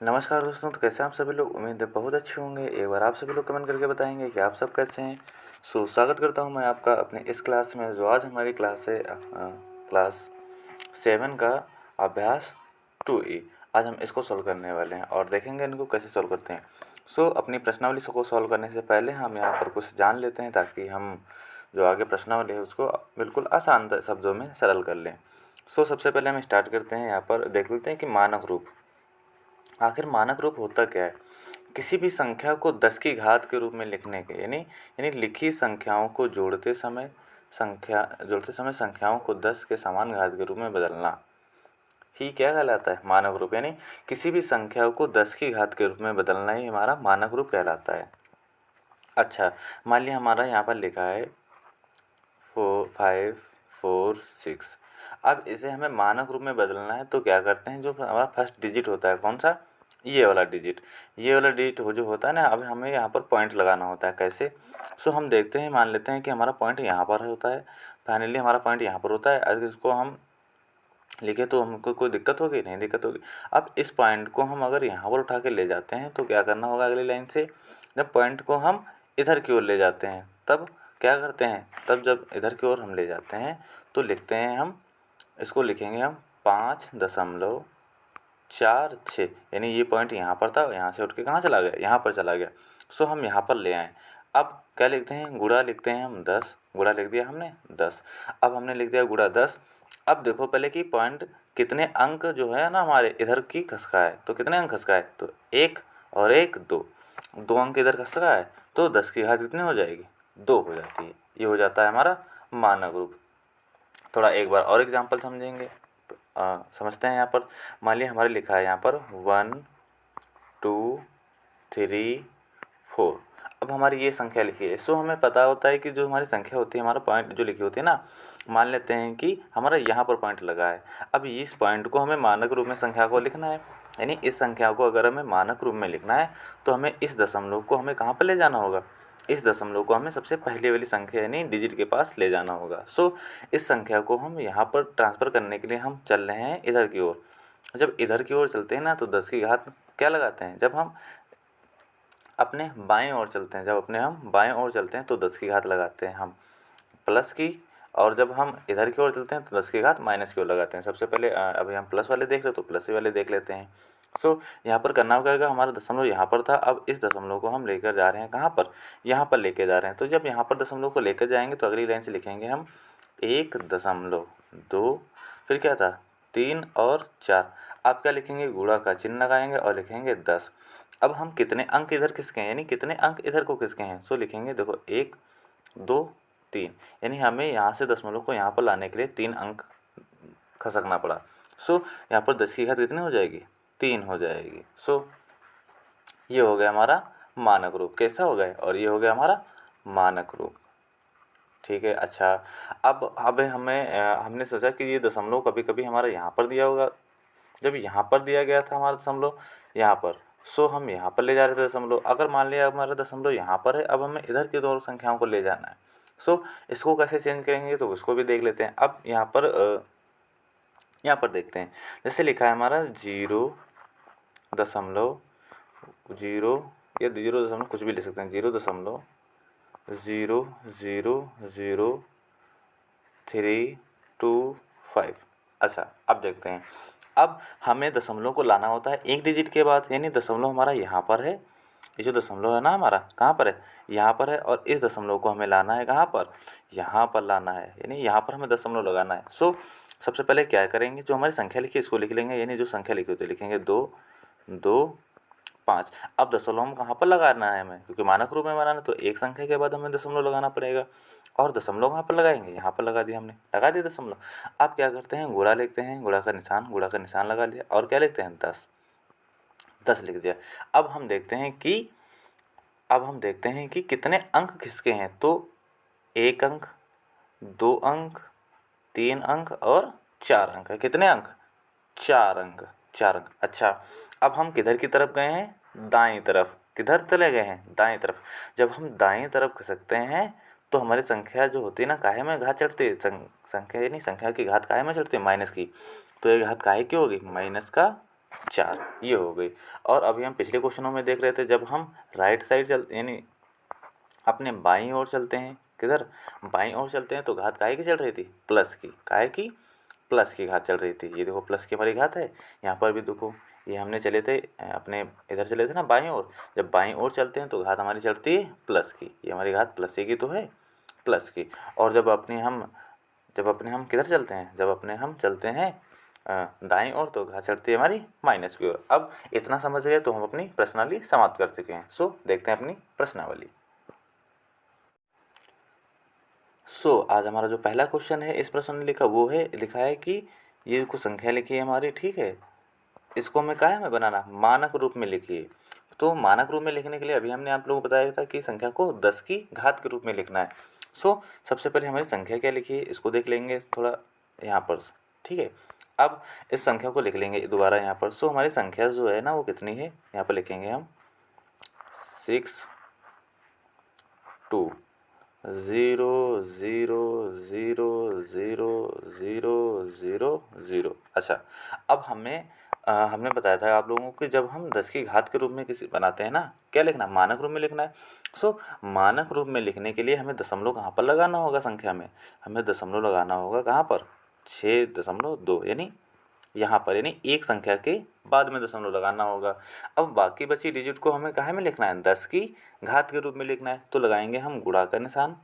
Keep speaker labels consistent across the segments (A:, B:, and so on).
A: नमस्कार दोस्तों, तो कैसे हैं आप सभी लोग। उम्मीद है बहुत अच्छे होंगे। एक बार आप सभी लोग कमेंट करके बताएंगे कि आप सब कैसे हैं। स्वागत करता हूं मैं आपका अपने इस क्लास में, जो आज हमारी क्लास है क्लास 7 का अभ्यास 2E। आज हम इसको सॉल्व करने वाले हैं और देखेंगे इनको कैसे सॉल्व करते हैं। अपनी प्रश्नावली को सॉल्व करने से पहले हम यहाँ पर कुछ जान लेते हैं, ताकि हम जो आगे प्रश्नावली है उसको बिल्कुल आसान शब्दों में सरल कर लें। सबसे पहले हम स्टार्ट करते हैं। यहाँ पर देख लेते हैं कि मानक रूप। आखिर मानक रूप होता क्या है। किसी भी संख्या को 10 की घात के रूप में लिखने के यानी लिखी संख्याओं को जोड़ते समय संख्याओं को 10 के समान घात के रूप में बदलना ही क्या कहलाता है, मानक रूप। यानी किसी भी संख्या को 10 की घात के रूप में बदलना ही हमारा मानक रूप कहलाता है। अच्छा, मान लिया हमारा यहाँ पर लिखा है 4 5 4 6। अब इसे हमें मानक रूप में बदलना है, तो क्या करते हैं, जो हमारा फर्स्ट डिजिट होता है कौन सा, ये वाला डिजिट जो होता है ना, अब हमें यहाँ पर पॉइंट लगाना होता है। कैसे। हम देखते हैं, मान लेते हैं कि हमारा पॉइंट यहाँ पर होता है। फाइनली हमारा पॉइंट यहाँ पर होता है। अगर इसको हम लिखे तो हमको कोई दिक्कत होगी, नहीं दिक्कत होगी। अब इस पॉइंट को हम अगर यहाँ पर उठा के ले जाते हैं तो क्या करना होगा, अगली लाइन से जब पॉइंट को हम इधर की ओर ले जाते हैं तब क्या करते हैं, तब जब इधर की ओर हम ले जाते हैं तो लिखते हैं हम, इसको लिखेंगे हम 5.46। यानी ये पॉइंट यहाँ पर था, यहाँ से उठ के कहाँ चला गया, यहाँ पर चला गया। हम यहाँ पर ले आए। अब क्या लिखते हैं, गुणा लिखते हैं हम 10। गुणा लिख दिया हमने 10। अब हमने लिख दिया गुणा 10। अब देखो पहले कि पॉइंट कितने अंक जो है ना हमारे इधर की खसका है, तो कितने अंक खसका है, तो 1 और 1 2, 2 अंक इधर खसका है, तो 10 की घात कितनी हो जाएगी, 2 हो जाती है। ये हो जाता है हमारा मानक रूप। थोड़ा एक बार और एग्जांपल समझेंगे, समझते हैं। यहाँ पर मान लिया हमारे लिखा है यहाँ पर 1 2 3 4। अब हमारी ये संख्या लिखी है। हमें पता होता है कि जो हमारी संख्या होती है, हमारा पॉइंट जो लिखी होती है ना, मान लेते हैं कि हमारा यहाँ पर पॉइंट लगा है। अब इस पॉइंट को हमें मानक रूप में संख्या को लिखना है। यानी इस संख्या को अगर हमें मानक रूप में लिखना है तो हमें इस दशमलव को हमें कहाँ पर ले जाना होगा, इस दशमलव को हमें सबसे पहले वाली संख्या यानी डिजिट के पास ले जाना होगा। इस संख्या को हम यहाँ पर ट्रांसफ़र करने के लिए हम चल रहे हैं इधर की ओर। जब इधर की ओर चलते हैं ना तो 10 की घात क्या लगाते हैं, जब हम अपने बाएं ओर चलते हैं, तो 10 की घात लगाते हैं हम प्लस की। और जब हम इधर की ओर चलते हैं तो 10 की घात माइनस की ओर लगाते हैं। सबसे पहले अभी हम प्लस वाले देख रहे हैं तो प्लस वाले देख लेते हैं। यहाँ पर करना क्या होगा, हमारा दशमलव यहाँ पर था, अब इस दशमलव को हम लेकर जा रहे हैं कहाँ पर, यहाँ पर लेके जा रहे हैं। तो जब यहाँ पर दशमलव को लेकर जाएंगे तो अगली लाइन से लिखेंगे हम 1.2, फिर क्या था 3 और 4। अब क्या लिखेंगे, गुणा का चिन्ह लगाएंगे और लिखेंगे 10। अब हम कितने अंक इधर खिसके हैं, यानी कितने अंक इधर को खिसके हैं, लिखेंगे देखो 1 2 3। यानी हमें यहाँ से दशमलव को यहाँ पर लाने के लिए 3 अंक खसकना पड़ा। यहाँ पर 10 की घात कितनी हो जाएगी, 3 हो जाएगी। ये हो गया हमारा मानक रूप। कैसा हो गया, और ये हो गया हमारा मानक रूप। ठीक है। अच्छा, अब हमने सोचा कि ये दशमलव कभी कभी हमारा यहाँ पर दिया होगा। जब यहाँ पर दिया गया था हमारा दशमलव यहाँ पर, हम यहाँ पर ले जा रहे थे दशमलव। अगर मान लिया हमारा दशमलव यहाँ पर है, अब हमें इधर की दो संख्याओं को ले जाना है। इसको कैसे चेंज करेंगे तो उसको भी देख लेते हैं। अब यहाँ पर देखते हैं, जैसे लिखा है हमारा 0.0 या 0 कुछ भी लिख सकते हैं, 0.0000325। अच्छा, अब देखते हैं। अब हमें दशमलव को लाना होता है एक डिजिट के बाद, यानी दशमलव हमारा यहाँ पर है। ये जो दशमलव है ना हमारा कहाँ पर है, यहाँ पर है। और इस दशमलव को हमें लाना है कहाँ पर, यहाँ पर लाना है, यानी यहाँ पर हमें दशमलव लगाना है। सबसे पहले क्या करेंगे, जो हमारी संख्या लिखी है इसको लिख लेंगे, यानी जो संख्या लिखी होती है लिखेंगे 2 2 5। अब दशमलव हम कहाँ पर लगाना है हमें, क्योंकि मानक रूप में बनाना, तो एक संख्या के बाद हमें दशमलव लगाना पड़ेगा। और दशमलव कहाँ पर लगाएंगे, यहाँ पर लगा दिया, हमने लगा दिया दशमलव। अब क्या करते हैं, गुणा लिखते हैं, गुणा का निशान लगा लिया। और क्या लिखते हैं, 10 लिख दिया। अब हम देखते हैं कि कितने अंक खिसके हैं। तो 1 अंक, 2 अंक, 3 अंक और 4 अंक है। कितने अंक, 4 अंक। अच्छा, अब हम किधर की तरफ गए हैं, दाएं तरफ। किधर चले गए हैं, दाएं तरफ। जब हम दाएं तरफ खिसकते हैं तो हमारी संख्या जो होती है ना, काहे में घात चढ़ती है, संख्या यानी संख्या की घात काहे में चढ़ती है, माइनस की। तो ये घात काहे की होगी, माइनस का 4, ये हो गई। और अभी हम पिछले क्वेश्चनों में देख रहे थे, जब हम राइट साइड यानी अपने बाईं ओर चलते हैं, किधर, बाईं ओर चलते हैं, तो घात काहे की चल रही थी, प्लस की, काहे की, प्लस की घात चल रही थी। ये देखो प्लस की हमारी घात है। यहाँ पर भी देखो, ये हमने चले थे अपने इधर चले थे ना बाईं ओर, जब बाईं ओर चलते हैं तो घात हमारी चलती है प्लस की, ये हमारी घात प्लस की तो है, प्लस की। और जब अपने हम किधर चलते हैं, जब अपने हम चलते हैं दाईं ओर, तो घात चढ़ती है हमारी माइनस की ओर। अब इतना समझ गए तो हम अपनी प्रश्नावली समाप्त कर चुके हैं। सो देखते हैं अपनी प्रश्नावली। आज हमारा जो पहला क्वेश्चन है इस प्रश्न में लिखा है कि ये कुछ संख्या लिखी है हमारी, ठीक है, इसको हमें क्या है बनाना, मानक रूप में लिखिए। तो मानक रूप में लिखने के लिए अभी हमने आप लोगों को बताया था कि संख्या को 10 की घात के रूप में लिखना है। सबसे पहले हमारी संख्या क्या लिखी है इसको देख लेंगे थोड़ा यहाँ पर, ठीक है। अब इस संख्या को लिख लेंगे दोबारा यहाँ पर। हमारी संख्या जो है ना वो कितनी है, यहाँ पर लिखेंगे हम 6 2 0 0 0 0 0 0 0। अच्छा, अब हमने बताया था आप लोगों को कि जब हम 10 की घात के रूप में किसी बनाते हैं ना, क्या लिखना है, मानक रूप में लिखना है। मानक रूप में लिखने के लिए हमें दशमलव कहाँ पर लगाना होगा, संख्या में हमें दशमलव लगाना होगा कहाँ पर, 6.2, यानी यहाँ पर, यानी एक संख्या के बाद में दशमलव लगाना होगा। अब बाकी बची डिजिट को हमें कहाँ में लिखना है, 10 की घात के रूप में लिखना है। तो लगाएंगे हम गुणा का निशान,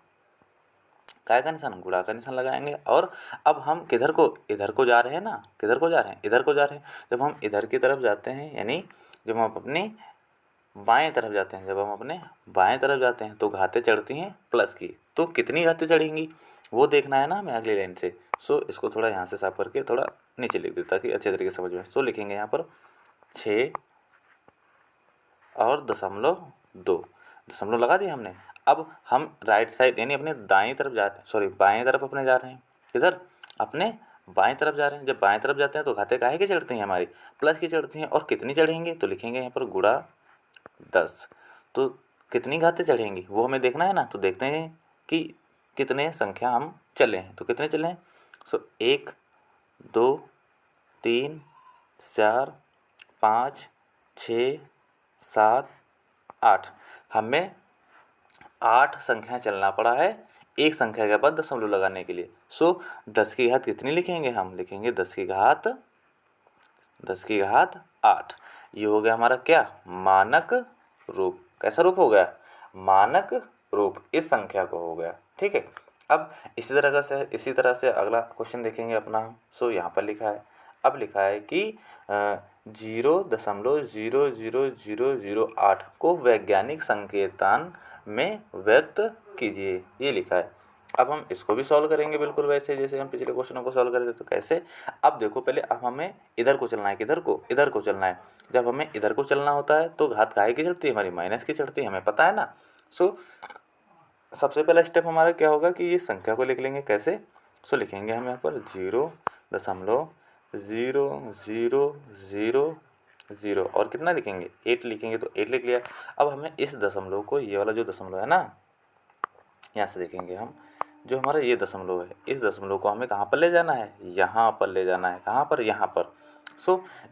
A: काय का निशान, गुणा का निशान लगाएंगे। और अब हम किधर को, इधर को जा रहे हैं ना, किधर को जा रहे हैं, इधर को जा रहे हैं। जब हम इधर की तरफ जाते हैं, यानी जब हम अपने बाएं तरफ जाते हैं, तो घातें चढ़ती हैं प्लस की। तो कितनी घातें चढ़ेंगी वो देखना है ना हमें अगली लाइन से। इसको थोड़ा यहाँ से साफ करके थोड़ा नीचे लिख देता ताकि अच्छे तरीके से समझ में। लिखेंगे यहाँ पर 6 और दशमलव 2, दशमलव लगा दिया हमने। अब हम राइट साइड यानी अपने बाएं तरफ अपने जा रहे हैं, किधर, अपने बाएं तरफ जा रहे हैं। जब बाएं तरफ जाते हैं तो घातें काहे की चढ़ती हैं, हमारी प्लस की चढ़ती हैं। और कितनी चढ़ेंगे, तो लिखेंगे यहाँ पर गुणा 10। तो कितनी घातें चढ़ेंगी वो हमें देखना है ना। तो देखते हैं कि कितने संख्या हम चले हैं, तो कितने चले हैं। 1 2 3 4 5 6 7 8, हमें 8 संख्या चलना पड़ा है एक संख्या के बाद दशमलव लगाने के लिए। 10 की घात कितनी लिखेंगे, हम लिखेंगे 10 की घात 8। ये हो गया हमारा क्या, मानक रूप। कैसा रूप हो गया, मानक रूप इस संख्या को हो गया, ठीक है। अब इसी तरह से अगला क्वेश्चन देखेंगे अपना। यहाँ पर लिखा है, अब लिखा है कि 0.00008 को वैज्ञानिक संकेतन में व्यक्त कीजिए, ये लिखा है। अब हम इसको भी सॉल्व करेंगे बिल्कुल वैसे जैसे हम पिछले क्वेश्चनों को सॉल्व करे थे। तो कैसे, अब देखो पहले अब हमें इधर को चलना है, किधर को, इधर को चलना है। जब हमें इधर को चलना होता है तो घात काहे की चलती है, हमारी माइनस की चढ़ती है, हमें पता है ना। सबसे पहला स्टेप हमारा क्या होगा कि ये संख्या को लिख लेंगे। कैसे, लिखेंगे हम यहाँ पर 0.00000 और कितना लिखेंगे, 8 लिखेंगे। तो 8 लिख लिया। अब हमें इस दशमलव को, ये वाला जो दशमलव है ना, यहाँ से देखेंगे हम, जो हमारा ये दशमलव है, इस दशमलव को हमें कहाँ पर ले जाना है, यहाँ पर ले जाना है। कहाँ पर, यहाँ पर।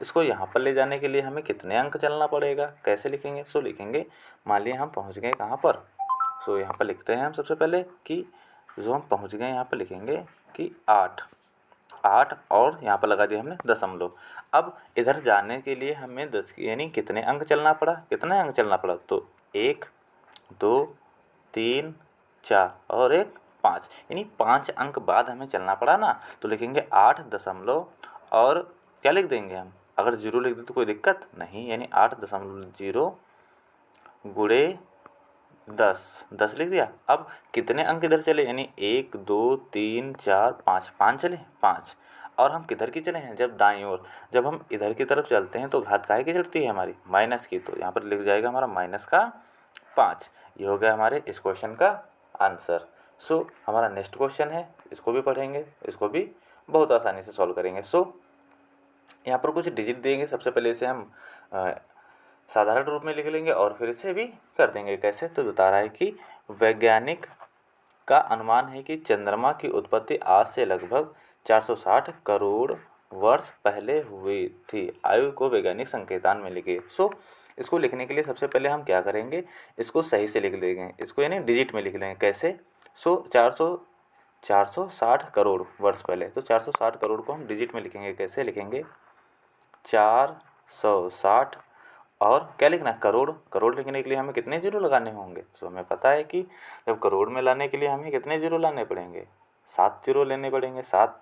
A: इसको यहाँ पर ले जाने के लिए हमें कितने अंक चलना पड़ेगा, कैसे लिखेंगे। लिखेंगे, मान लिया हम पहुँच गए कहाँ पर। यहाँ पर लिखते हैं हम सबसे पहले कि जो हम पहुँच गए यहाँ पर लिखेंगे कि 8 और यहाँ पर लगा दिया हमने दशमलव। अब इधर जाने के लिए हमें 10 यानी कितने अंक चलना पड़ा, तो 1 2 3 4 और 1 5, यानी 5 अंक बाद हमें चलना पड़ा ना। तो लिखेंगे 8 दशमलव और क्या लिख देंगे हम, अगर 0 लिख दें तो कोई दिक्कत नहीं, यानी 8.0 गुणे 10 लिख दिया। अब कितने अंक इधर चले, यानी 1 2 3 4 5 चले, 5। और हम किधर की चले हैं, जब दाईं ओर। जब हम इधर की तरफ चलते हैं तो घात काहे की चलती है, हमारी माइनस की। तो यहाँ पर लिख जाएगा हमारा -5। ये हो गया हमारे इस क्वेश्चन का आंसर। हमारा नेक्स्ट क्वेश्चन है, इसको भी पढ़ेंगे, इसको भी बहुत आसानी से सॉल्व करेंगे। यहाँ पर कुछ डिजिट देंगे। सबसे पहले इसे हम साधारण रूप में लिख लेंगे और फिर इसे भी कर देंगे। कैसे, तो बता रहा है कि वैज्ञानिक का अनुमान है कि चंद्रमा की उत्पत्ति आज से लगभग 460 करोड़ वर्ष पहले हुई थी। आयु को वैज्ञानिक संकेतान में लिखिए। सो इसको लिखने के लिए सबसे पहले हम क्या करेंगे, इसको सही से लिख लेंगे, इसको यानी डिजिट में लिख लेंगे। कैसे? सो 460 करोड़ वर्ष पहले, तो 460 करोड़ को हम डिजिट में लिखेंगे। कैसे लिखेंगे? 460 और क्या लिखना है? करोड़। करोड़ लिखने के लिए हमें कितने जीरो लगाने होंगे? तो हमें पता है कि जब करोड़ में लाने के लिए हमें कितने जीरो लाने पड़ेंगे? 7 जीरो लेने पड़ेंगे, 7।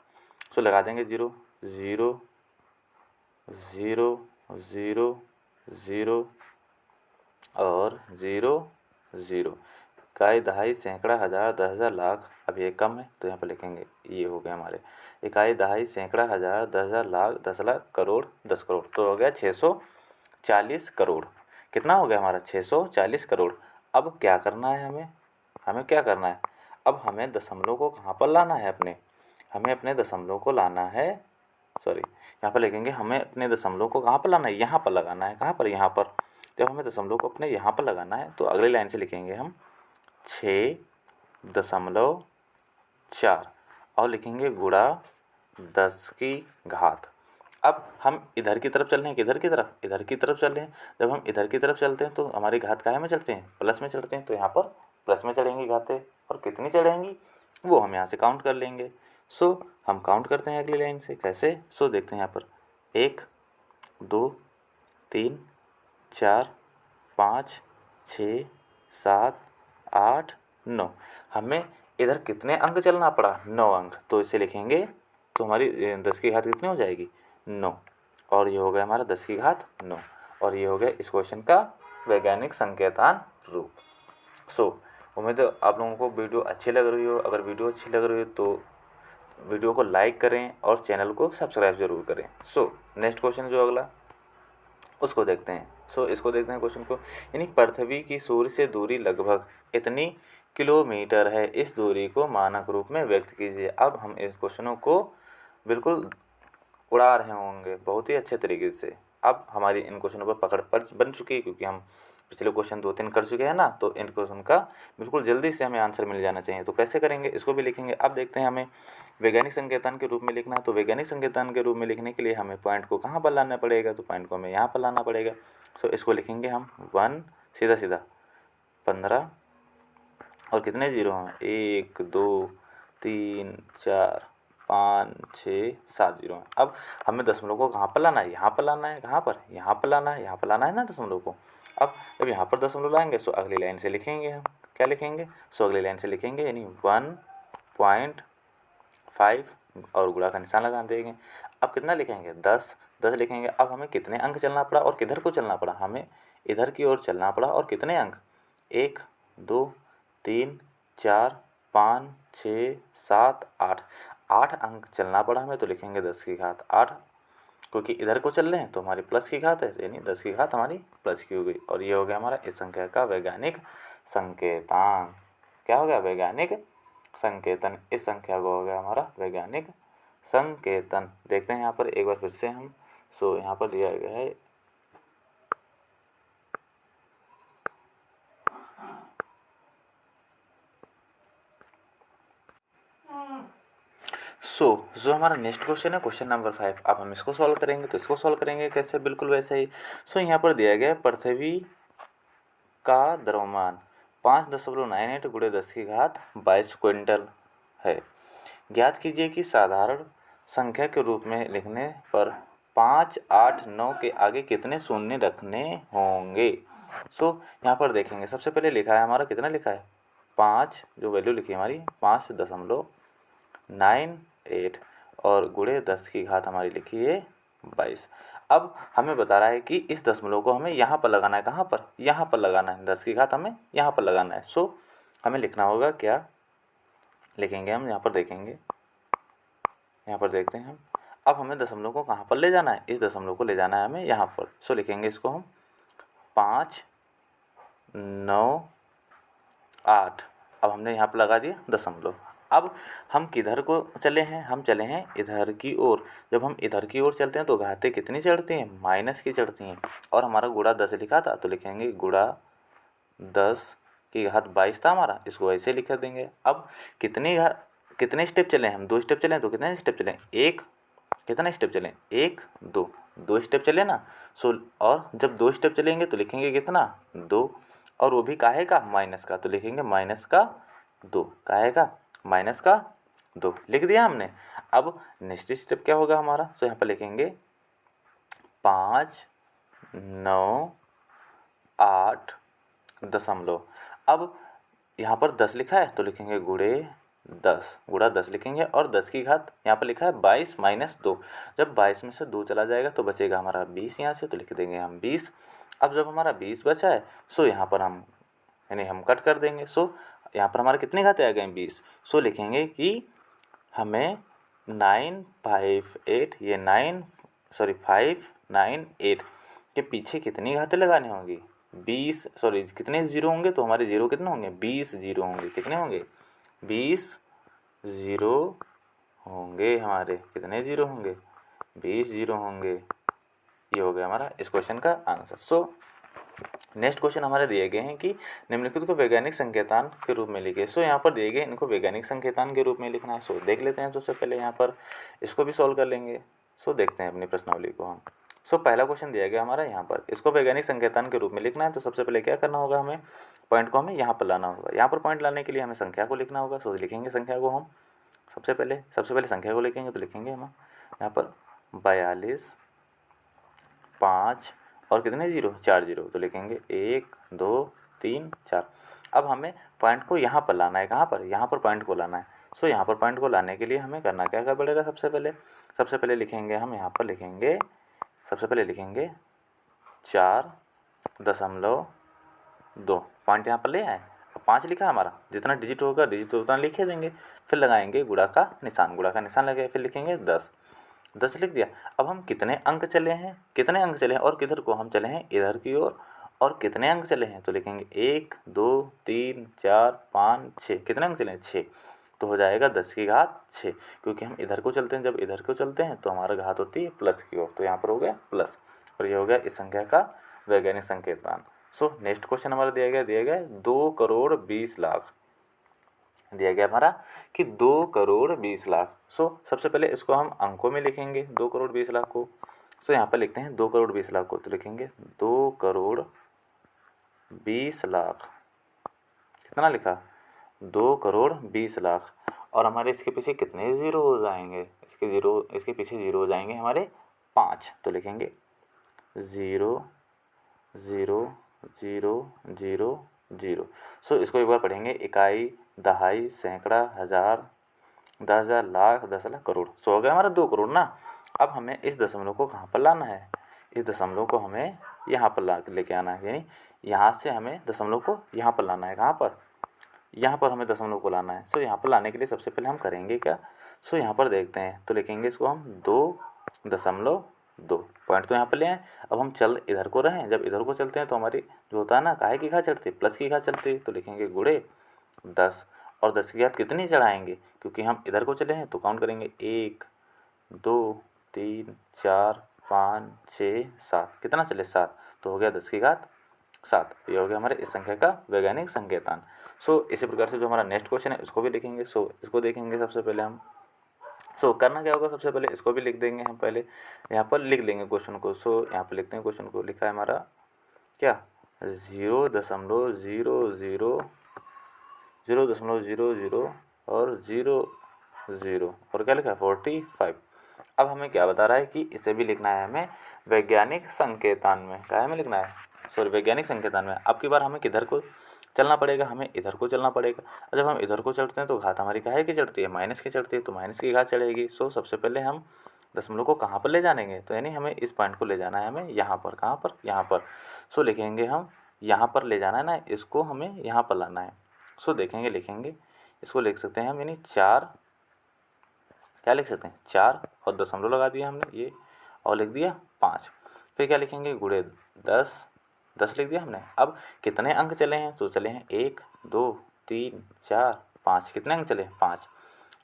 A: तो लगा देंगे zero, zero zero zero zero और ज़ीरो ज़ीरो। इकाई, दहाई, सैकड़ा, हज़ार, 10,000, लाख। अब ये कम है तो यहाँ पर लिखेंगे, ये हो गया हमारे इकाई, दहाई, सैकड़ा, हज़ार, 10,000, लाख, 10 लाख, करोड़, 10 करोड़। तो हो गया 640 करोड़। कितना हो गया हमारा? 640 करोड़। अब क्या करना है हमें? हमें क्या करना है? अब हमें दशमलव को कहाँ पर लाना है अपने? हमें अपने दशमलव को लाना है, सॉरी यहाँ पर लिखेंगे, हमें अपने दशमलव को कहाँ पर लाना है? यहाँ पर लगाना है। कहाँ पर? यहाँ पर। जब हमें दशमलव को अपने यहाँ पर लगाना है तो अगली लाइन से लिखेंगे हम 6.4 और लिखेंगे गुणा 10 की घात। अब हम इधर की तरफ चल रहे हैं, किधर की तरफ? इधर की तरफ चल रहे हैं। जब हम इधर की तरफ चलते हैं तो हमारी घात काहे में चलते हैं? प्लस में चढ़ते हैं। तो यहाँ पर प्लस में चढ़ेंगी घातें, और कितनी चढ़ेंगी वो हम यहाँ से काउंट कर लेंगे। सो हम काउंट करते हैं अगली लाइन से। कैसे? सो देखते हैं यहाँ पर 1 2 3 4 5 6 7 8 9। हमें इधर कितने अंक चलना पड़ा? 9 अंक। तो इसे लिखेंगे तो हमारी 10 की घात कितनी हो जाएगी? 9। और ये हो गया हमारा 10 की घात 9। और ये हो गया इस क्वेश्चन का वैज्ञानिक संकेतान रूप। सो उम्मीद है आप लोगों को वीडियो अच्छी लग रही हो। अगर वीडियो अच्छी लग रही हो तो वीडियो को लाइक करें और चैनल को सब्सक्राइब जरूर करें। सो नेक्स्ट क्वेश्चन जो अगला उसको देखते हैं। सो इसको देखते हैं क्वेश्चन को। यानी पृथ्वी की सूर्य से दूरी लगभग इतनी किलोमीटर है, इस दूरी को मानक रूप में व्यक्त कीजिए। अब हम इस क्वेश्चनों को बिल्कुल उड़ा रहे होंगे बहुत ही अच्छे तरीके से। अब हमारी इन क्वेश्चनों पर पकड़ बन चुकी है, क्योंकि हम पिछले क्वेश्चन 2-3 कर चुके हैं ना, तो इन क्वेश्चन का बिल्कुल जल्दी से हमें आंसर मिल जाना चाहिए। तो कैसे करेंगे इसको भी लिखेंगे। अब देखते हैं हमें वैज्ञानिक संकेतन के रूप में लिखना है। तो वैज्ञानिक संकेतन के रूप में लिखने के लिए हमें पॉइंट को कहाँ पर लाना पड़ेगा? तो पॉइंट को हमें यहाँ पर लाना पड़ेगा। सो इसको लिखेंगे हम 1 सीधा सीधा 15 और कितने जीरो हैं? 1 2 3 4 5 6 7 जीरो हैं। अब हमें दशमलव को कहाँ पर लाना है? यहाँ पर लाना है। कहाँ पर? यहाँ पर लाना है। यहाँ पर लाना है ना दशमलव को। अब जब यहाँ पर दशमलव लाएंगे सो अगली लाइन से लिखेंगे हम। क्या लिखेंगे? सो अगली लाइन से लिखेंगे यानी 1.5 और गुणा का निशान लगा देंगे। अब कितना लिखेंगे? 10 लिखेंगे। अब हमें कितने अंक चलना पड़ा और किधर को चलना पड़ा? हमें इधर की ओर चलना पड़ा। और कितने अंक? 1 2 3 4 5 6 7 8 8 अंक चलना पड़ा हमें। तो लिखेंगे 10 की घात 8, क्योंकि इधर को चल रहे हैं तो हमारी प्लस की घात है, यानी 10 की घात हमारी प्लस की हो गई। और ये हो गया हमारा इस संख्या का वैज्ञानिक संकेतांक। क्या हो गया? वैज्ञानिक संकेतन। इस संख्या को हो गया हमारा वैज्ञानिक संकेतन। देखते हैं यहाँ पर एक बार फिर से हम। सो यहाँ पर दिया गया है जो हमारा नेक्स्ट क्वेश्चन है क्वेश्चन नंबर 5। अब हम इसको सॉल्व करेंगे। तो इसको सॉल्व करेंगे कैसे? बिल्कुल वैसे ही। यहाँ पर दिया गया पृथ्वी का द्रव्यमान 5.98 गुणे 10 की घात 22 क्विंटल है। ज्ञात कीजिए कि साधारण संख्या के रूप में लिखने पर 5 8 9 के आगे कितने शून्य रखने होंगे। यहाँ पर देखेंगे सबसे पहले लिखा है हमारा, कितना लिखा है? 5, जो वैल्यू लिखी है हमारी 5.98 और गुणे 10 की घात हमारी लिखी है 22। अब हमें बता रहा है कि इस दशमलव को हमें यहाँ पर लगाना है। कहाँ पर? यहाँ पर लगाना है। 10 की घात हमें यहाँ पर लगाना है। हमें लिखना होगा, क्या लिखेंगे हम? यहाँ पर देखेंगे, यहाँ पर देखते हैं हम। अब हमें दशमलव को कहाँ पर ले जाना है? इस दशमलव को ले जाना है हमें यहाँ पर। लिखेंगे इसको हम 5 9 8। अब हमने यहाँ पर लगा दिया दशमलव। अब हम किधर को चले हैं? हम चले हैं इधर की ओर। जब हम इधर की ओर चलते हैं तो घातें कितनी चढ़ती हैं? माइनस की चढ़ती हैं। और हमारा गुणा 10 लिखा था तो लिखेंगे गुणा 10 की घात 22 था हमारा, इसको ऐसे लिख देंगे। अब कितने स्टेप चले? हम 2 स्टेप चले तो कितने स्टेप चले? एक कितना स्टेप चलें, 1 2, 2 स्टेप चले ना। सो और जब 2 स्टेप चलेंगे तो लिखेंगे कितना, 2, और वो भी काहे का, माइनस का, तो लिखेंगे माइनस का 2, काहे का, माइनस का 2, लिख दिया हमने। अब नेक्स्ट स्टेप क्या होगा हमारा, तो यहाँ पर लिखेंगे 5 9 8 दशमलव। अब यहाँ पर 10 लिखा है तो लिखेंगे गुणे 10, गुणा 10 लिखेंगे, और 10 की घात यहाँ पर लिखा है 22 माइनस 2। जब 22 में से 2 चला जाएगा तो बचेगा हमारा 20 यहाँ से, तो लिख देंगे हम 20। अब जब हमारा 20 बचा है, सो यहाँ पर हम यानी हम कट कर देंगे। सो यहाँ पर हमारे कितनी घातें आ गए, 20। सो लिखेंगे कि हमें 958 ये 598 के पीछे कितनी घातें लगानी होंगी, 20 कितने ज़ीरो होंगे, तो हमारे ज़ीरो कितने होंगे, 20 ज़ीरो होंगे। कितने होंगे, 20 ज़ीरो होंगे। हमारे कितने ज़ीरो होंगे, 20 ज़ीरो होंगे। ये हो गया हमारा इस क्वेश्चन का आंसर। सो नेक्स्ट क्वेश्चन हमारे दिए गए हैं कि निम्नलिखित को वैज्ञानिक संकेतान के रूप में लिखे। सो यहाँ पर दिए गए इनको वैज्ञानिक संकेतान के रूप में लिखना है। सो देख लेते हैं, सबसे पहले यहाँ पर इसको भी सॉल्व कर लेंगे। सो देखते हैं अपनी प्रश्नावली को हम। सो पहला क्वेश्चन दिया गया हमारा यहाँ पर, इसको वैज्ञानिक संकेतान के रूप में लिखना है। तो सबसे पहले क्या करना होगा, हमें पॉइंट को हमें यहाँ पर लाना होगा। यहाँ पर पॉइंट लाने के लिए हमें संख्या को लिखना होगा। सो लिखेंगे संख्या को हम सबसे पहले संख्या को लिखेंगे। तो लिखेंगे हम यहाँ पर 42 5 और कितने जीरो, 4 जीरो। तो लिखेंगे 1 2 3 4। अब हमें पॉइंट को यहाँ पर लाना है। कहाँ पर, यहाँ पर पॉइंट को लाना है। सो यहाँ पर पॉइंट को लाने के लिए हमें करना क्या पड़ेगा, सबसे पहले लिखेंगे हम यहाँ पर लिखेंगे, सबसे पहले लिखेंगे 4.2 पॉइंट यहाँ पर ले आए। 5 लिखा हमारा, जितना डिजिट होगा डिजिट उतना लिखे देंगे। फिर लगाएंगे गुणा का निशान लगे, फिर लिखेंगे 10 लिख दिया। अब हम कितने अंक चले हैं, और किधर को हम चले हैं, इधर की ओर। और कितने अंक चले हैं, तो लिखेंगे 1 2 3 4 5 6। कितने अंक चले हैं, 6। तो हो जाएगा 10 की घात 6, क्योंकि हम इधर को चलते हैं। जब इधर को चलते हैं तो हमारा घात होती है प्लस की ओर, तो यहाँ पर हो गया प्लस। और ये हो गया इस संख्या का वैज्ञानिक संकेतन। सो नेक्स्ट क्वेश्चन हमारा दिया गया 2 करोड़ 20 लाख दिया गया हमारा कि 2 करोड़ 20 लाख। सो सबसे पहले इसको हम अंकों में लिखेंगे 2 करोड़ 20 लाख को। सो यहाँ पर लिखते हैं 2 करोड़ 20 लाख को। तो लिखेंगे 2 करोड़ 20 लाख। कितना लिखा, 2 करोड़ 20 लाख। और हमारे इसके पीछे कितने ज़ीरो हो जाएंगे, इसके पीछे ज़ीरो हो जाएंगे हमारे 5। तो लिखेंगे 0 0 0 0 0। सो इसको एक बार पढ़ेंगे, इकाई, दहाई, सैकड़ा, हज़ार, 10,000, लाख, 10 लाख, करोड़। सो हो गया हमारा 2 करोड़ ना। अब हमें इस दशमलव को कहाँ पर लाना है, इस दशमलव को हमें यहाँ पर लेके आना है। यानी यहाँ से हमें दशमलव को यहाँ पर लाना है। कहाँ पर, यहाँ पर हमें दशमलव को लाना है। सो यहाँ पर लाने के लिए सबसे पहले हम करेंगे क्या, सो यहाँ पर देखते हैं। तो लिखेंगे इसको हम 2.2 पॉइंट तो यहाँ पर ले आए। अब हम चल इधर को रहे हैं, जब इधर को चलते हैं तो हमारी जो होता है ना, काहे की घात चढ़ती है, प्लस की घात चढ़ती है। तो लिखेंगे गुणे 10, और 10 की घात कितनी चढ़ाएंगे, क्योंकि हम इधर को चले हैं तो काउंट करेंगे 1 2 3 4 5 6 7। कितना चले, 7। तो हो गया 10 की घात 7। ये हो गया हमारे इस संख्या का वैज्ञानिक संकेतन। सो इसी प्रकार से जो हमारा नेक्स्ट क्वेश्चन है उसको भी लिखेंगे। सो इसको देखेंगे सबसे पहले हम। सो करना क्या होगा, सबसे पहले इसको भी लिख देंगे हम। पहले यहाँ पर लिख लेंगे क्वेश्चन को। सो यहाँ पर लिखते हैं क्वेश्चन को। लिखा है हमारा क्या, 0.00 और 0 और क्या लिखा है 45। अब हमें क्या बता रहा है कि इसे भी लिखना है हमें वैज्ञानिक संकेतन में। क्या हमें लिखना है, वैज्ञानिक संकेतन में। अब की बार हमें किधर को चलना पड़ेगा, हमें इधर को चलना पड़ेगा। जब हम इधर को चलते हैं तो घात हमारी काहे की चढ़ती है, माइनस की चढ़ती है। तो माइनस की घात चढ़ेगी। सो सबसे पहले हम दशमलव को कहाँ पर ले जानेंगे, तो यानी हमें इस पॉइंट को ले जाना है हमें यहाँ पर। कहाँ पर, यहाँ पर। सो लिखेंगे हम यहाँ पर ले जाना है ना, इसको हमें यहाँ पर लाना है। सो देखेंगे, लिखेंगे इसको लिख सकते हैं हम, यानी 4, क्या लिख सकते हैं 4 और दशमलव लगा दिया हमने ये, और लिख दिया 5। फिर क्या लिखेंगे, गुणे 10 लिख दिया हमने। अब कितने अंक चले हैं, तो चले हैं 1 2 3 4 5। कितने अंक चले हैं, 5।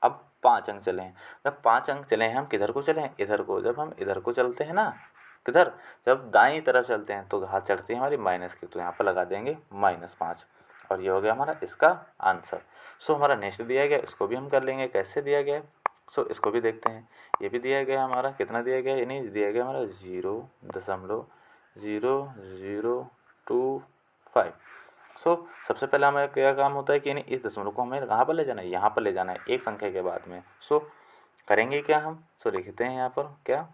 A: अब 5 अंक चले हैं। जब 5 अंक चले हैं, हम किधर को चले हैं, इधर को। जब हम इधर को चलते हैं ना, किधर, जब दाईं तरफ चलते हैं तो घात चढ़ती है हमारी माइनस की। तो यहाँ पर लगा देंगे -5। और ये हो गया हमारा इसका आंसर। सो हमारा नेक्स्ट दिया गया, इसको भी हम कर लेंगे। कैसे दिया गया, सो इसको भी देखते हैं। ये भी दिया गया हमारा, कितना दिया गया है, यानी दिया गया हमारा 0.0025। सो सबसे पहले हमें क्या काम होता है कि यानी इस दशमलव को हमें कहाँ पर ले जाना है, यहाँ पर ले जाना है एक संख्या के बाद में। सो करेंगे क्या हम, सो लिखते हैं यहाँ पर, क्या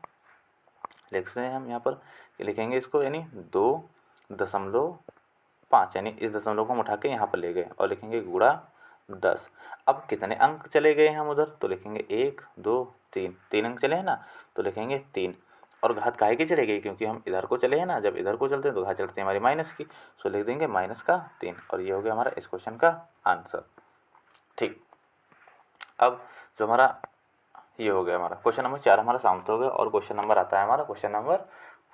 A: लिखते हैं हम यहाँ पर, लिखेंगे इसको यानी 2.5, यानी इस दशमलव को हम उठा के यहाँ पर ले गए और लिखेंगे गुणा 10। अब कितने अंक चले गए हम उधर, तो लिखेंगे 1 2 3, 3 अंक चले हैं ना, तो लिखेंगे 3। और घात काहे की चली गई, क्योंकि हम इधर को चले हैं ना, जब इधर को चलते हैं तो घात चलती है हमारी माइनस की, सो लिख देंगे -3। और ये हो गया हमारा इस क्वेश्चन का आंसर। ठीक, अब जो हमारा ये हो गया हमारा क्वेश्चन नंबर 4 हमारा समाप्त हो गया। और क्वेश्चन नंबर आता है हमारा क्वेश्चन नंबर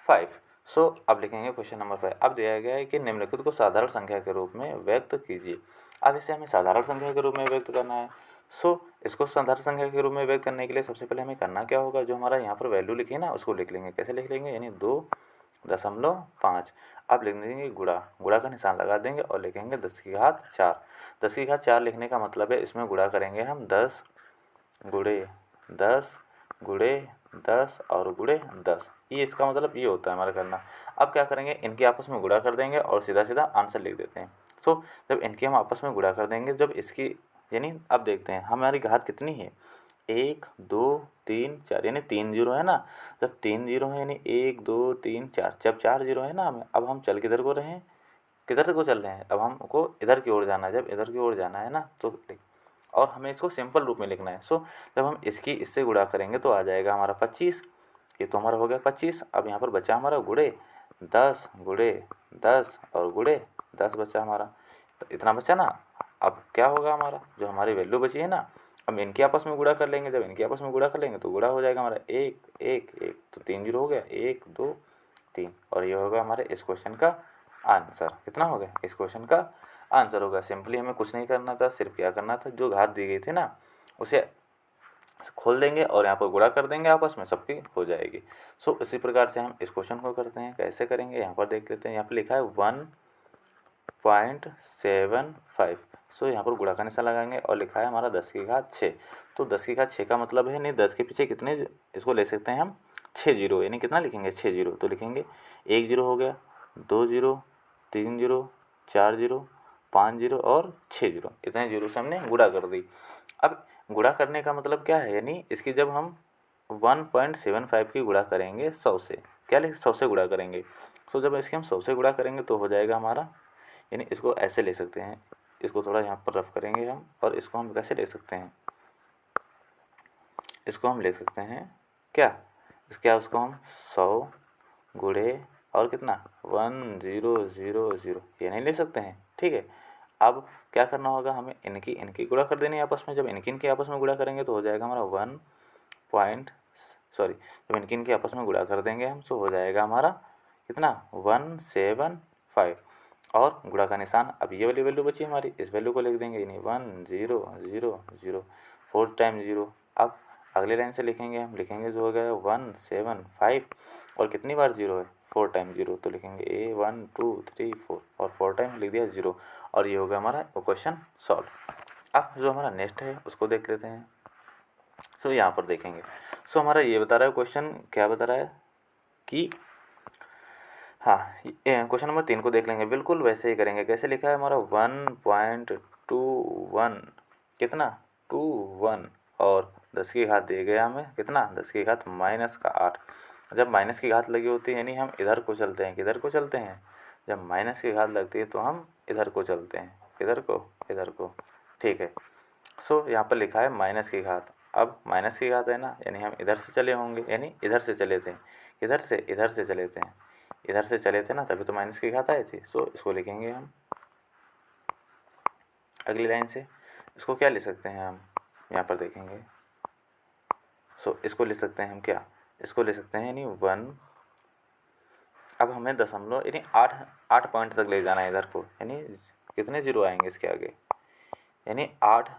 A: 5। सो अब लिखेंगे क्वेश्चन नंबर 5। अब दिया गया है कि निम्नलिखित को साधारण संख्या के रूप में व्यक्त कीजिए। अब इसे हमें साधारण संख्या के रूप में व्यक्त करना है। सो इसको साधारण संख्या के रूप में व्यक्त करने के लिए सबसे पहले हमें करना क्या होगा, जो हमारा यहाँ पर वैल्यू लिखी है ना उसको लिख लेंगे। कैसे लिख लेंगे, यानी 2.5। अब लिख देंगे गुणा, गुणा का निशान लगा देंगे और लिखेंगे 10⁴। 10⁴ लिखने का मतलब है इसमें गुणा करेंगे हम 10 गुणे 10 गुणे 10 और गुणे 10। ये इसका मतलब ये होता है हमारा करना। अब क्या करेंगे, इनके आपस में गुणा कर देंगे और सीधा सीधा आंसर लिख देते हैं। सो जब इनके हम आपस में गुणा कर देंगे, जब इसकी यानी अब देखते हैं हमारी घात कितनी है, 1 2 3 4, यानी 3 जीरो है ना। जब 3 जीरो है यानी 1 2 3 4, जब 4 जीरो है ना हमें, अब हम चल किधर को रहे हैं, किधर को चल रहे हैं, अब हमको इधर की ओर जाना है। जब इधर की ओर जाना है ना तो और हमें इसको सिंपल रूप में लिखना है। सो जब हम इसकी इससे गुणा करेंगे तो आ जाएगा हमारा 25। ये तो हमारा हो गया 25। अब यहाँ पर बचा हमारा गुणे 10 गुणे 10 और गुणे 10 बचा हमारा, तो इतना बचा ना। अब क्या होगा हमारा, जो हमारी वैल्यू बची है ना, अब इनके आपस में गुणा कर लेंगे। जब इनके आपस में गुणा कर लेंगे तो गुणा हो जाएगा हमारा 1 1 1, तो 3 जीरो हो गया, 1 2 3। और ये होगा हमारे इस क्वेश्चन का आंसर। कितना हो गया, इस क्वेश्चन का आंसर होगा। सिंपली हमें कुछ नहीं करना था, सिर्फ क्या करना था, जो घात दी गई थी ना उसे खोल देंगे और यहाँ पर गुणा कर देंगे, आपस में सबकी हो जाएगी। सो इसी प्रकार से हम इस क्वेश्चन को करते हैं। कैसे करेंगे, यहाँ पर देख लेते हैं। यहाँ पर लिखा है 1.75। सो यहाँ पर गुणा का निशान लगाएंगे और लिखा है हमारा 10⁶। तो 10⁶ का मतलब है, नहीं 10 के पीछे कितने, इसको ले सकते हैं हम 6 जीरो, यानी कितना लिखेंगे 6 जीरो। तो लिखेंगे 1 जीरो हो गया, 2 जीरो 3 जीरो 4 जीरो 5 जीरो और 6 जीरो, इतने जीरो से हमने गुणा कर दी। अब गुणा करने का मतलब क्या है, यानी इसकी जब हम 1.75 की गुणा करेंगे 100 से, क्या लिख 100 से गुणा करेंगे। तो जब इसके हम 100 से गुणा करेंगे तो हो जाएगा हमारा, यानी इसको ऐसे ले सकते हैं, इसको थोड़ा यहाँ पर रफ करेंगे हम, और इसको हम कैसे ले सकते हैं, इसको हम ले सकते हैं क्या, इसके उसको हम 100 गुणे और कितना 1000, ये नहीं ले सकते हैं। ठीक है, अब क्या करना होगा, हमें इनकी गुणा कर देनी है आपस में। जब इनकी आपस में गुणा करेंगे तो हो जाएगा हमारा जब इनकी आपस में गुणा कर देंगे हम, तो हो जाएगा हमारा कितना 175। और गुणा का निशान, अब ये वाली वैल्यू बची हमारी, इस वैल्यू को लिख देंगे, यानी 1000, 4 टाइम 0। अब अगले लाइन से लिखेंगे हम, लिखेंगे जो हो गया 175, और कितनी बार 0 है, 4 टाइम 0, तो लिखेंगे 1 2 3 4, और 4 टाइम लिख दिया 0। और ये हो गया हमारा क्वेश्चन सॉल्व। अब जो हमारा नेक्स्ट है उसको देख लेते हैं। सो यहाँ पर देखेंगे, सो हमारा ये बता रहा है क्वेश्चन, क्या बता रहा है कि हाँ, क्वेश्चन नंबर 3 को देख लेंगे। बिल्कुल वैसे ही करेंगे। कैसे लिखा है हमारा 1.21, कितना 21, और 10 की घात दे गया हमें कितना, 10 की घात -8। जब माइनस की घात लगी होती है यानी हम इधर को चलते हैं, किधर को चलते हैं, जब माइनस की घात लगती है तो हम इधर को चलते हैं, किधर को, इधर को। ठीक है, सो यहाँ पर लिखा है माइनस की घात। अब माइनस की घात है ना, यानी हम इधर से चले होंगे, यानी इधर से चले थे, इधर से चले थे, इधर से चले थे ना, तभी तो माइनस की घात आई थी। सो इसको लिखेंगे हम अगली लाइन से। इसको क्या ले सकते हैं हम, यहाँ पर देखेंगे। सो इसको ले सकते हैं हम क्या, इसको ले सकते हैं यानी 1। अब हमें दशमलव यानी 8 पॉइंट तक ले जाना है इधर को, यानी कितने जीरो आएंगे इसके आगे, यानी 8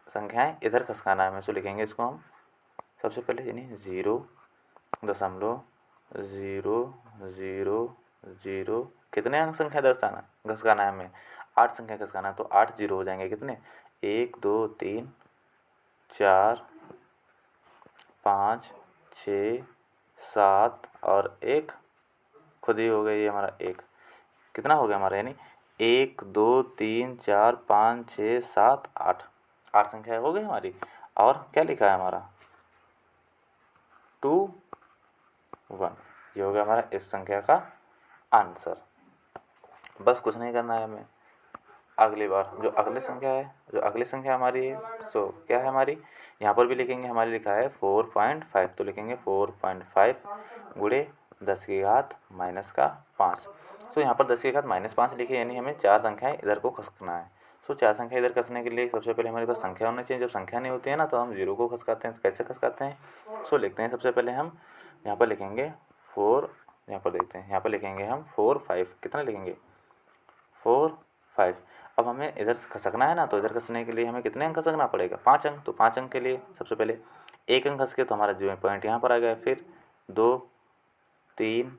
A: संख्याएं इधर खसकाना है हमें। सो लिखेंगे इसको हम सबसे पहले, यानी 0.000, कितने अंक संख्या घसकाना है हमें, 8 संख्या घसकाना है। तो 8 जीरो हो जाएंगे कितने, 1 2 3 4 5 6 7 और 1 खुद ही हो गया ये हमारा 1। कितना हो गया हमारा, यानी 1 2 3 4 5 6 7 8, 8 संख्या हो गई हमारी। और क्या लिखा है हमारा 2 1, ये हो गया हमारा इस संख्या का आंसर। बस कुछ नहीं करना है हमें। अगली बार जो अगली संख्या हमारी है, सो क्या है हमारी, यहाँ पर भी लिखेंगे, हमारी लिखा है 4.5, तो लिखेंगे 4.5 गुणे 10 की घात माइनस का 5। सो यहाँ पर 10 की घात -5 लिखे, यानी हमें 4 संख्याएं इधर को खसकना है। सो 4 संख्या इधर कसने के लिए सबसे पहले हमारे पास संख्या होनी चाहिए। जब संख्या नहीं होती है ना, तो हम जीरो को खसकाते हैं। तो कैसे खसकाते हैं, सो लिखते हैं सबसे पहले हम यहाँ पर लिखेंगे 4, यहाँ पर देखते हैं, यहाँ पर लिखेंगे हम 4 5, कितना लिखेंगे 4 5। अब हमें इधर खसकना है ना, तो इधर खसने के लिए हमें कितने अंक खसकना पड़ेगा, 5 अंक। तो 5 अंक के लिए सबसे पहले 1 अंक खसके तो हमारा जो पॉइंट यहाँ पर आ गया। फिर 2 3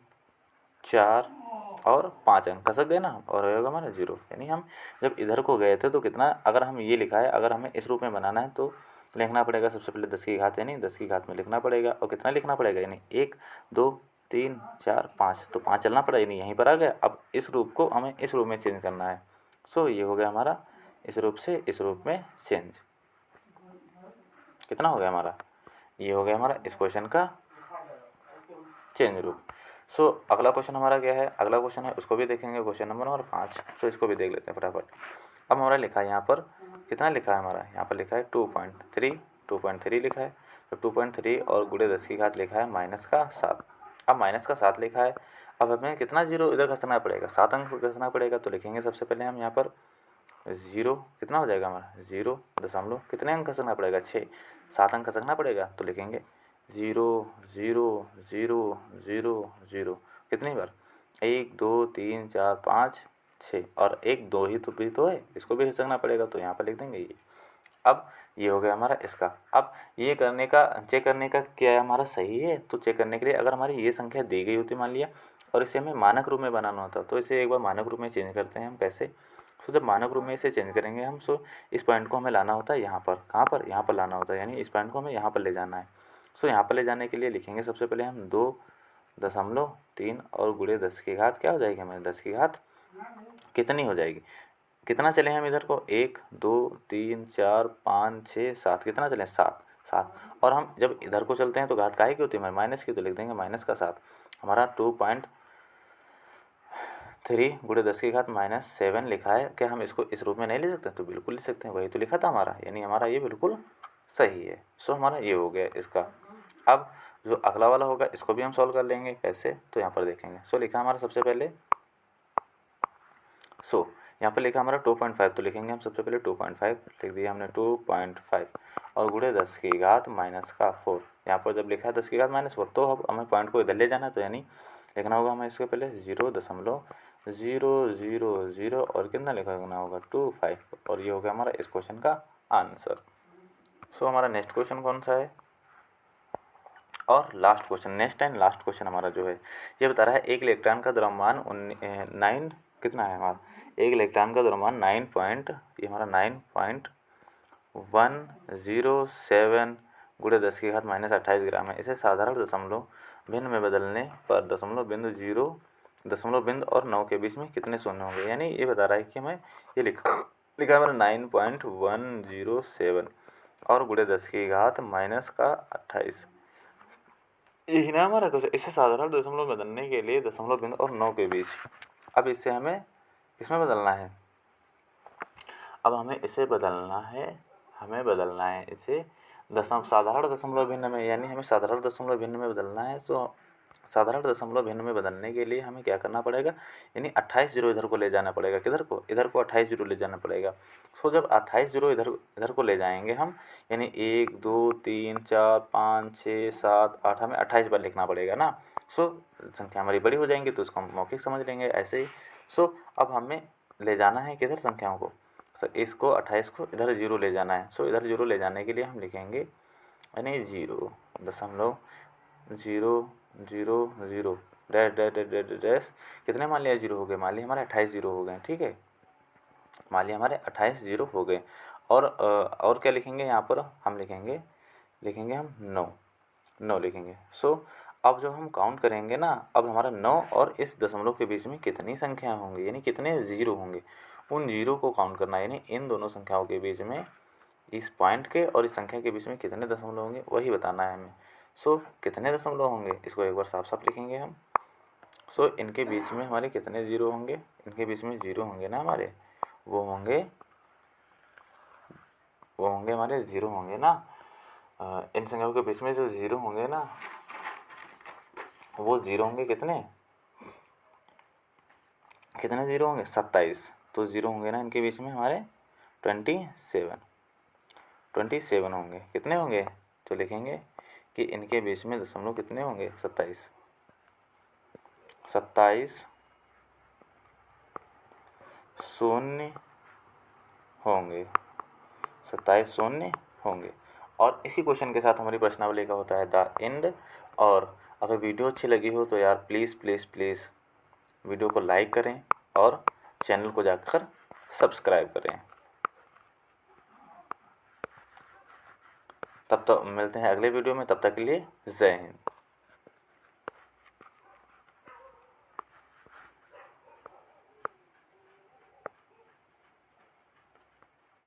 A: 4 और 5 अंक खसक गए ना, और होगा हमारा 0। यानी हम जब इधर को गए थे तो कितना, अगर हम ये लिखा है, अगर हमें इस रूप में बनाना है तो लिखना पड़ेगा सबसे पहले 10 की घात, यानी 10 की घात में लिखना पड़ेगा। और कितना लिखना पड़ेगा, यानी 1 2 3 4 5, तो 5 चलना पड़ा, यानी यहीं पर आ गया। अब इस रूप को हमें इस रूप में चेंज करना है। सो ये हो गया हमारा इस रूप से इस रूप में चेंज। कितना हो गया हमारा, ये हो गया हमारा इस क्वेश्चन का चेंज रूप। सो अगला क्वेश्चन हमारा क्या है, अगला क्वेश्चन है उसको भी देखेंगे, क्वेश्चन नंबर 5। सो इसको भी देख लेते हैं फटाफट। अब हमारा लिखा है यहाँ पर, कितना लिखा है हमारा, यहाँ पर लिखा है 2.3 लिखा है। तो 2.3 और गुणे 10 की घात लिखा है -7। अब -7 लिखा है। अब हमें कितना जीरो इधर घसना पड़ेगा, 7 अंक घसना पड़ेगा। तो लिखेंगे सबसे पहले हम यहाँ पर 0, कितना हो जाएगा हमारा 0 दशमलव, कितने अंक खसकना पड़ेगा 6, 7 अंक खसकना पड़ेगा। तो लिखेंगे 0 0 0 0 0, कितनी बार 1 2 3 4 5 6, और 1 2 ही तो है, इसको भी खसकना पड़ेगा। तो यहाँ पर लिख देंगे ये। अब ये हो गया हमारा इसका। अब ये करने का, चेक करने का क्या है हमारा सही है, तो चेक करने के लिए अगर हमारी ये संख्या दी गई होती मान लिया, और इसे हमें मानक रूप में बनाना होता, तो इसे एक बार मानक रूप में चेंज करते हैं हम। कैसे, सो जब मानक रूप में इसे चेंज करेंगे हम, सो इस पॉइंट को हमें लाना होता है यहाँ पर, कहाँ पर, यहाँ पर लाना होता है, यानी इस पॉइंट को हमें यहाँ पर ले जाना है। सो यहाँ पर ले जाने के लिए लिखेंगे सबसे पहले हम 2.3 और गुणे 10 की घात, क्या हो जाएगी हमें 10 की घात कितनी हो जाएगी, कितना चले हम इधर को 1 2 3 4 5 6 7, कितना चले 7 7। और हम जब इधर को चलते हैं तो घात काहे की होती है हमारे, माइनस की, तो लिख देंगे -7। हमारा 2.3 गुणे 10 की घात -7 लिखा है। क्या हम इसको इस रूप में नहीं लिख सकते, तो बिल्कुल लिख सकते हैं, वही तो लिखा था हमारा, यानी हमारा ये बिल्कुल सही है। सो हमारा ये हो गया इसका। अब जो अगला वाला होगा इसको भी हम सॉल्व कर लेंगे। कैसे, तो यहाँ पर देखेंगे। सो लिखा हमारा सबसे पहले, सो यहाँ पर लिखा हमारा 2.5, तो लिखेंगे हम सबसे पहले 2.5 लिख दिया हमने, 2.5 और गुणे 10 की घात -4। यहाँ पर जब लिखा है 10 की घात -4, तो अब हमें पॉइंट को इधर ले जाना है, तो यानी लिखना होगा हमें इसके पहले 0.000 और कितना लिखना होगा 25, और ये हो गया हमारा इस क्वेश्चन का आंसर। सो हमारा नेक्स्ट क्वेश्चन कौन सा है, और last question, next and last question हमारा जो है, ये बता रहा है एक इलेक्ट्रॉन का द्रव्यमान 9, कितना है हमारा, एक इलेक्ट्रॉन का द्रव्यमान 9.107 गुणे 10 की घात -28 ग्राम है। इसे साधारण दशमलव भिन्न में बदलने पर दशमलव बिंदु और 9 के बीच में कितने शून्य होंगे। यानी ये बता रहा है कि हमें ये लिखा है हमारा 9.107 और गुणे 10 की घात -28, यही ना हमारा क्वेश्चन। इसे साधारण दशमलव बदलने के लिए दशमलव बिंदु और 9 के बीच, अब इससे हमें किसमें बदलना है, अब हमें इसे बदलना है, इसे साधारण दशमलव भिन्न में, यानी हमें साधारण दशमलव भिन्न में बदलना है। तो साधारण दशमलव भिन्न में बदलने के लिए हमें क्या करना पड़ेगा, यानी 28 जीरो इधर को ले जाना पड़ेगा, किधर को, इधर को 28 जीरो ले जाना पड़ेगा। सो जब 28 जीरो इधर को ले जाएंगे हम, यानी 1 2 3 4 5 6 7 8, हमें 28 बार लिखना पड़ेगा ना। सो संख्या हमारी बड़ी हो जाएंगी, तो उसको हम मौखिक समझ लेंगे ऐसे ही। सो अब हमें ले जाना है किधर संख्याओं को, तो इसको 28 को इधर जीरो ले जाना है। सो इधर जीरो ले जाने के लिए हम लिखेंगे, यानी 0.000 dash dash dash dash dash, कितने मान लिया जीरो हो गए, मान लिया हमारे 28 जीरो हो गए, ठीक है, मान लिया हमारे 28 जीरो हो गए। और क्या लिखेंगे यहाँ पर, हम लिखेंगे हम 9, 9 लिखेंगे। सो अब जब हम काउंट करेंगे ना, अब हमारा 9 और इस दशमलव के बीच में कितनी संख्या होंगी, यानी कितने ज़ीरो होंगे, उन ज़ीरो को काउंट करना है। यानी इन दोनों संख्याओं के बीच में, इस पॉइंट के और इस संख्या के बीच में कितने दशमलव होंगे, वही बताना है हमें। सो कितने दशमलव होंगे, इसको एक बार साफ साफ लिखेंगे हम। सो इनके बीच में हमारे कितने ज़ीरो होंगे, इनके बीच में ज़ीरो होंगे ना हमारे, वो होंगे हमारे ज़ीरो होंगे ना। इन संख्याओं के बीच में जो ज़ीरो होंगे ना, वो ज़ीरो होंगे कितने ज़ीरो होंगे, 27। तो ज़ीरो होंगे ना इनके बीच में हमारे 27 होंगे। कितने होंगे, तो लिखेंगे कि इनके बीच में दशमलव कितने होंगे, 27 शून्य होंगे, 27 शून्य होंगे। और इसी क्वेश्चन के साथ हमारी प्रश्नावली का होता है द एंड। और अगर वीडियो अच्छी लगी हो तो यार प्लीज़ प्लीज़ प्लीज़ वीडियो को लाइक करें और चैनल को जाकर सब्सक्राइब करें। तब तक मिलते हैं अगले वीडियो में, तब तक के लिए जय हिंद।